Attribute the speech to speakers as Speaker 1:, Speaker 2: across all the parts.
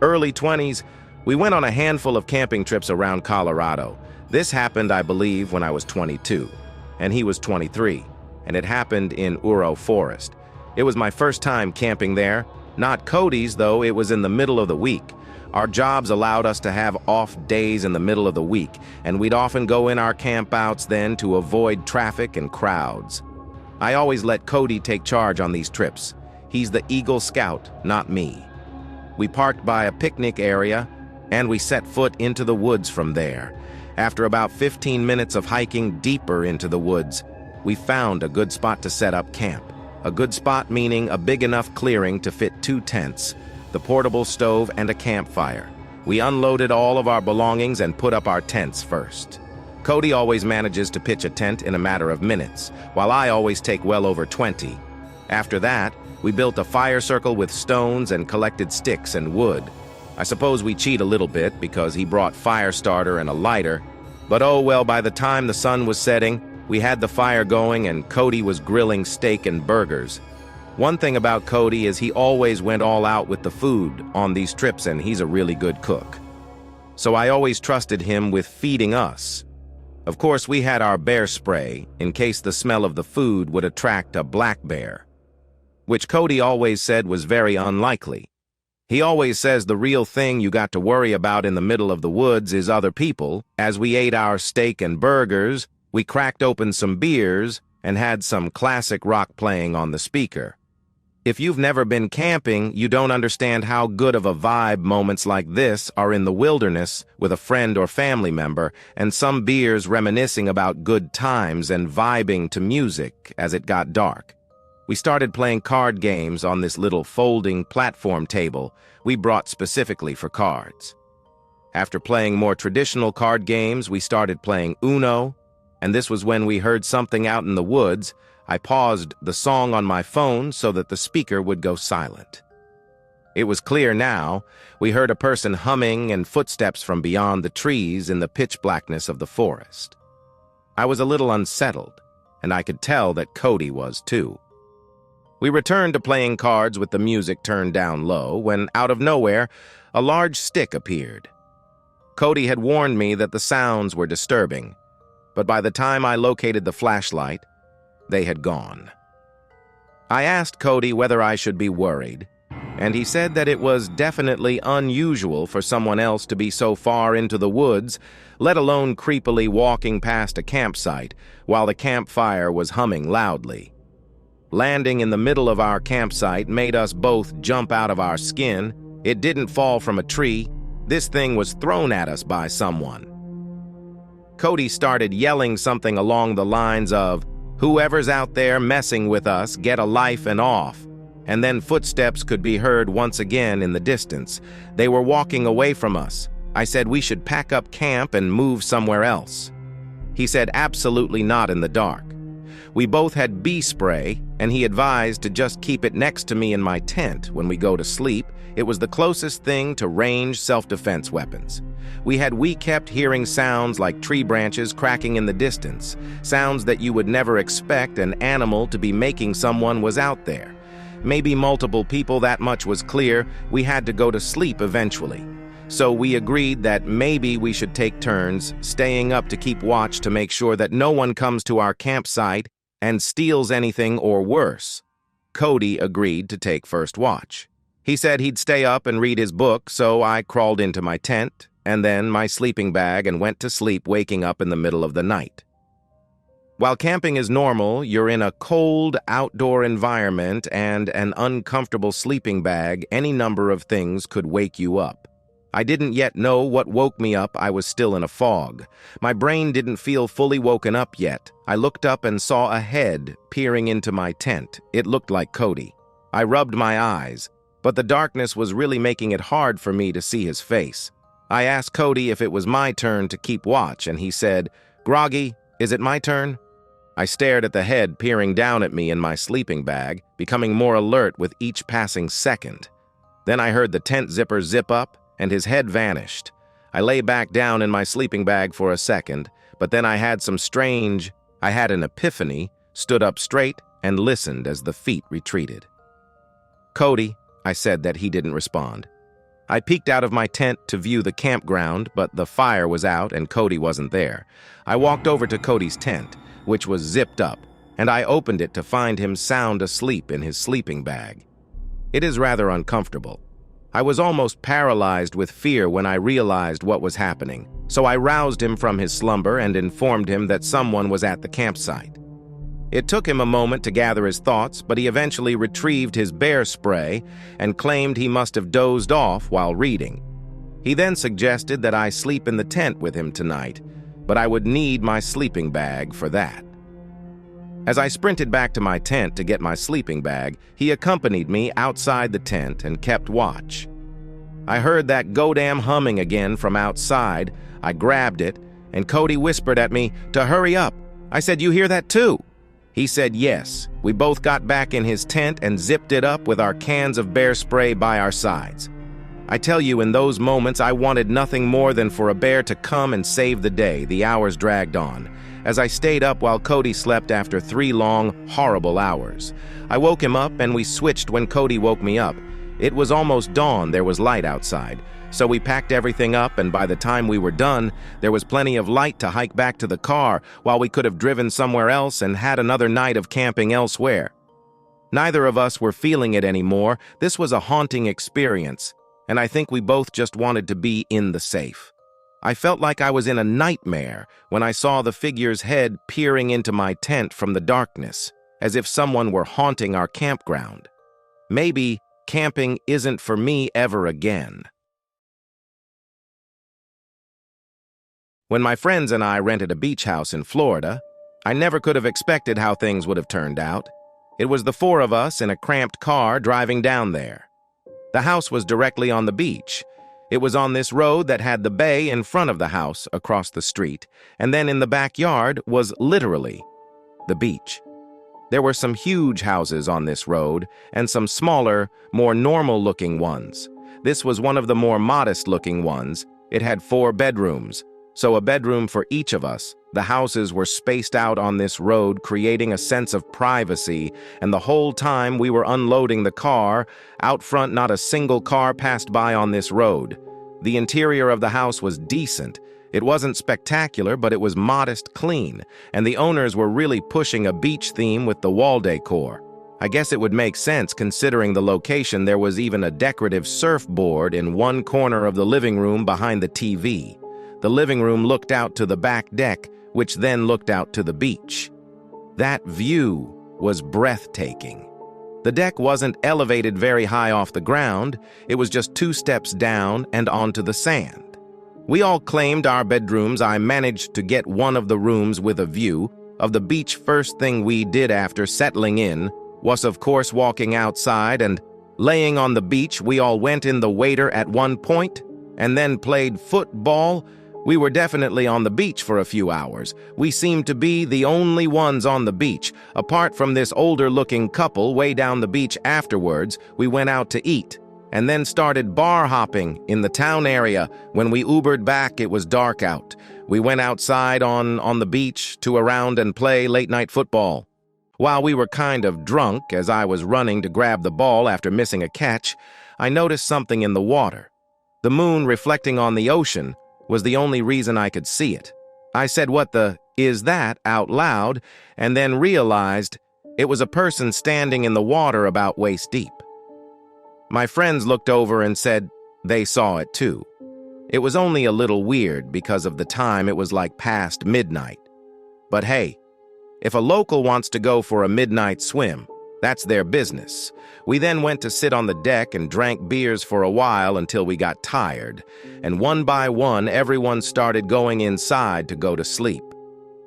Speaker 1: Early 20s, we went on a handful of camping trips around Colorado. This happened, I believe, when I was 22, and he was 23, and it happened in Uro Forest. It was my first time camping there. Not Cody's, though. It was in the middle of the week. Our jobs allowed us to have off days in the middle of the week, and we'd often go in our campouts then to avoid traffic and crowds. I always let Cody take charge on these trips. He's the Eagle Scout, not me. We parked by a picnic area, and we set foot into the woods from there. After about 15 minutes of hiking deeper into the woods, we found a good spot to set up camp. A good spot meaning a big enough clearing to fit 2 tents, the portable stove, and a campfire. We unloaded all of our belongings and put up our tents first. Cody always manages to pitch a tent in a matter of minutes, while I always take well over 20. After that, we built a fire circle with stones and collected sticks and wood. I suppose we cheat a little bit because he brought fire starter and a lighter, but oh well, by the time the sun was setting, we had the fire going and Cody was grilling steak and burgers. One thing about Cody is he always went all out with the food on these trips, and he's a really good cook. So I always trusted him with feeding us. Of course, we had our bear spray in case the smell of the food would attract a black bear, which Cody always said was very unlikely. He always says the real thing you got to worry about in the middle of the woods is other people. As we ate our steak and burgers, we cracked open some beers and had some classic rock playing on the speaker. If you've never been camping, you don't understand how good of a vibe moments like this are in the wilderness with a friend or family member, and some beers reminiscing about good times and vibing to music as it got dark. We started playing card games on this little folding platform table we brought specifically for cards. After playing more traditional card games, we started playing Uno, and this was when we heard something out in the woods. I paused the song on my phone so that the speaker would go silent. It was clear now. We heard a person humming and footsteps from beyond the trees in the pitch blackness of the forest. I was a little unsettled, and I could tell that Cody was too. We returned to playing cards with the music turned down low when, out of nowhere, a large stick appeared. Cody had warned me that the sounds were disturbing, but by the time I located the flashlight, they had gone. I asked Cody whether I should be worried, and he said that it was definitely unusual for someone else to be so far into the woods, let alone creepily walking past a campsite while the campfire was humming loudly. Landing in the middle of our campsite made us both jump out of our skin. It didn't fall from a tree. This thing was thrown at us by someone. Cody started yelling something along the lines of, "Whoever's out there messing with us, get a life and off." And then footsteps could be heard once again in the distance. They were walking away from us. I said we should pack up camp and move somewhere else. He said absolutely not in the dark. We both had bee spray, and he advised to just keep it next to me in my tent when we go to sleep. It was the closest thing to range self-defense weapons. We kept hearing sounds like tree branches cracking in the distance, sounds that you would never expect an animal to be making. Someone was out there. Maybe multiple people, that much was clear. We had to go to sleep eventually. So we agreed that maybe we should take turns staying up to keep watch to make sure that no one comes to our campsite and steals anything, or worse. Cody agreed to take first watch. He said he'd stay up and read his book, so I crawled into my tent and then my sleeping bag and went to sleep, waking up in the middle of the night. While camping is normal, you're in a cold outdoor environment and an uncomfortable sleeping bag. Any number of things could wake you up. I didn't yet know what woke me up. I was still in a fog. My brain didn't feel fully woken up yet. I looked up and saw a head peering into my tent. It looked like Cody. I rubbed my eyes, but the darkness was really making it hard for me to see his face. I asked Cody if it was my turn to keep watch, and he said, "Groggy, is it my turn?" I stared at the head peering down at me in my sleeping bag, becoming more alert with each passing second. Then I heard the tent zipper zip up, and his head vanished. I lay back down in my sleeping bag for a second, but then I had an epiphany, stood up straight, and listened as the feet retreated. "Cody," I said that he didn't respond. I peeked out of my tent to view the campground, but the fire was out and Cody wasn't there. I walked over to Cody's tent, which was zipped up, and I opened it to find him sound asleep in his sleeping bag. It is rather uncomfortable. I was almost paralyzed with fear when I realized what was happening, so I roused him from his slumber and informed him that someone was at the campsite. It took him a moment to gather his thoughts, but he eventually retrieved his bear spray and claimed he must have dozed off while reading. He then suggested that I sleep in the tent with him tonight, but I would need my sleeping bag for that. As I sprinted back to my tent to get my sleeping bag, he accompanied me outside the tent and kept watch. I heard that godam humming again from outside. I grabbed it, and Cody whispered at me to hurry up. I said, "You hear that too?" He said yes. We both got back in his tent and zipped it up with our cans of bear spray by our sides. I tell you, in those moments, I wanted nothing more than for a bear to come and save the day. The hours dragged on, as I stayed up while Cody slept after 3 long, horrible hours. I woke him up and we switched when Cody woke me up. It was almost dawn, there was light outside. So we packed everything up, and by the time we were done, there was plenty of light to hike back to the car while we could have driven somewhere else and had another night of camping elsewhere. Neither of us were feeling it anymore. This was a haunting experience, and I think we both just wanted to be in the safe. I felt like I was in a nightmare when I saw the figure's head peering into my tent from the darkness, as if someone were haunting our campground. Maybe camping isn't for me ever again. When my friends and I rented a beach house in Florida, I never could have expected how things would have turned out. It was the 4 of us in a cramped car driving down there. The house was directly on the beach. It was on this road that had the bay in front of the house across the street, and then in the backyard was literally the beach. There were some huge houses on this road and some smaller, more normal-looking ones. This was one of the more modest-looking ones. It had 4 bedrooms. So a bedroom for each of us. The houses were spaced out on this road, creating a sense of privacy, and the whole time we were unloading the car, out front not a single car passed by on this road. The interior of the house was decent. It wasn't spectacular, but it was modest clean, and the owners were really pushing a beach theme with the wall decor. I guess it would make sense considering the location. There was even a decorative surfboard in one corner of the living room behind the TV. The living room looked out to the back deck, which then looked out to the beach. That view was breathtaking. The deck wasn't elevated very high off the ground. It was just 2 steps down and onto the sand. We all claimed our bedrooms. I managed to get one of the rooms with a view of the beach. First thing we did after settling in was, of course, walking outside and laying on the beach. We all went in the water at one point and then played football. We were definitely on the beach for a few hours. We seemed to be the only ones on the beach. Apart from this older-looking couple way down the beach afterwards, we went out to eat, and then started bar hopping in the town area. When we Ubered back, it was dark out. We went outside on the beach to around and play late-night football. While we were kind of drunk, as I was running to grab the ball after missing a catch, I noticed something in the water. The moon reflecting on the ocean was the only reason I could see it. I said, "What the is that?" out loud, and then realized it was a person standing in the water about waist deep. My friends looked over and said they saw it too. It was only a little weird because of the time. It was like past midnight. But hey, if a local wants to go for a midnight swim, that's their business. We then went to sit on the deck and drank beers for a while until we got tired, and one by one, everyone started going inside to go to sleep.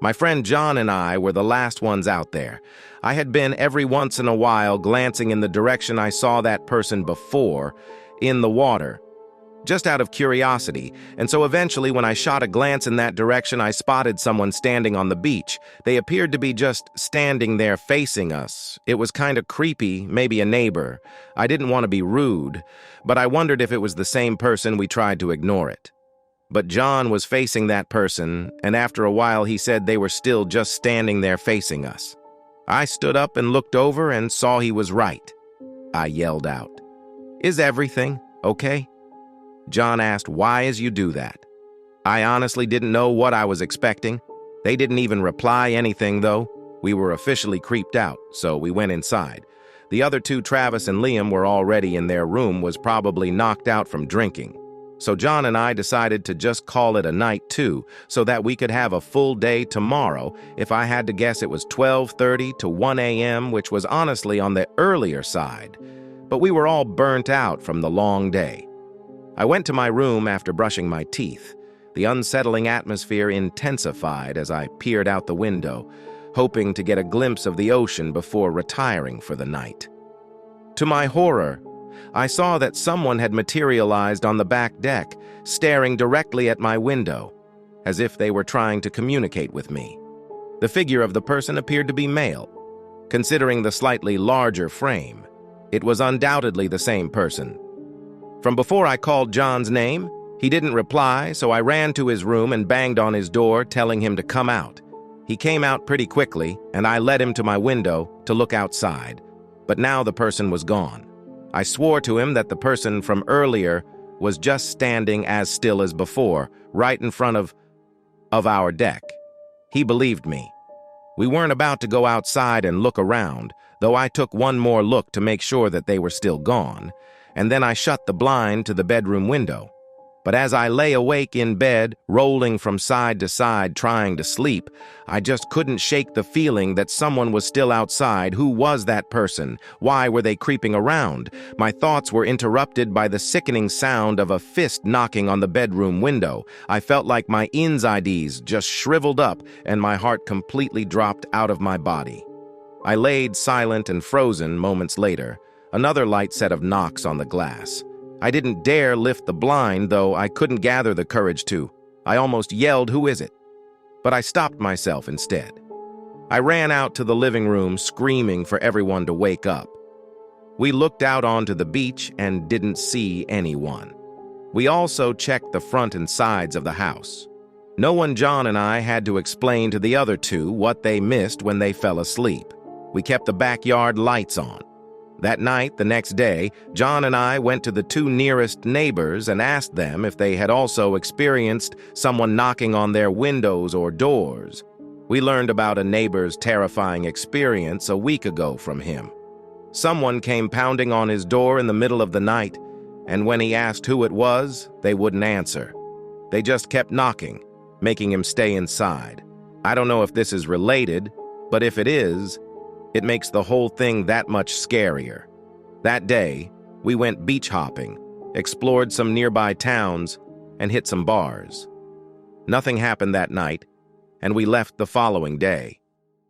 Speaker 1: My friend John and I were the last ones out there. I had been every once in a while glancing in the direction I saw that person before, in the water, just out of curiosity, and so eventually when I shot a glance in that direction, I spotted someone standing on the beach. They appeared to be just standing there facing us. It was kind of creepy, maybe a neighbor. I didn't want to be rude, but I wondered if it was the same person. We tried to ignore it. But John was facing that person, and after a while he said they were still just standing there facing us. I stood up and looked over and saw he was right. I yelled out, "Is everything okay?" John asked, "Why is you do that?" I honestly didn't know what I was expecting. They didn't even reply anything, though. We were officially creeped out, so we went inside. The other two, Travis and Liam, were already in their room, was probably knocked out from drinking. So John and I decided to just call it a night too, so that we could have a full day tomorrow. If I had to guess, it was 12:30 to 1 a.m., which was honestly on the earlier side. But we were all burnt out from the long day. I went to my room after brushing my teeth. The unsettling atmosphere intensified as I peered out the window, hoping to get a glimpse of the ocean before retiring for the night. To my horror, I saw that someone had materialized on the back deck, staring directly at my window, as if they were trying to communicate with me. The figure of the person appeared to be male. Considering the slightly larger frame, it was undoubtedly the same person. From before I called John's name, he didn't reply, so I ran to his room and banged on his door, telling him to come out. He came out pretty quickly, and I led him to my window to look outside. But now the person was gone. I swore to him that the person from earlier was just standing as still as before, right in front of our deck. He believed me. We weren't about to go outside and look around, though I took one more look to make sure that they were still gone, and then I shut the blind to the bedroom window. But as I lay awake in bed, rolling from side to side trying to sleep, I just couldn't shake the feeling that someone was still outside. Who was that person? Why were they creeping around? My thoughts were interrupted by the sickening sound of a fist knocking on the bedroom window. I felt like my insides just shriveled up and my heart completely dropped out of my body. I laid silent and frozen moments later, another light set of knocks on the glass. I didn't dare lift the blind, though I couldn't gather the courage to. I almost yelled, "Who is it?" But I stopped myself instead. I ran out to the living room, screaming for everyone to wake up. We looked out onto the beach and didn't see anyone. We also checked the front and sides of the house. No one. John and I had to explain to the other two what they missed when they fell asleep. We kept the backyard lights on. That night, the next day, John and I went to the two nearest neighbors and asked them if they had also experienced someone knocking on their windows or doors. We learned about a neighbor's terrifying experience a week ago from him. Someone came pounding on his door in the middle of the night, and when he asked who it was, they wouldn't answer. They just kept knocking, making him stay inside. I don't know if this is related, but if it is, it makes the whole thing that much scarier. That day, we went beach hopping, explored some nearby towns, and hit some bars. Nothing happened that night, and we left the following day.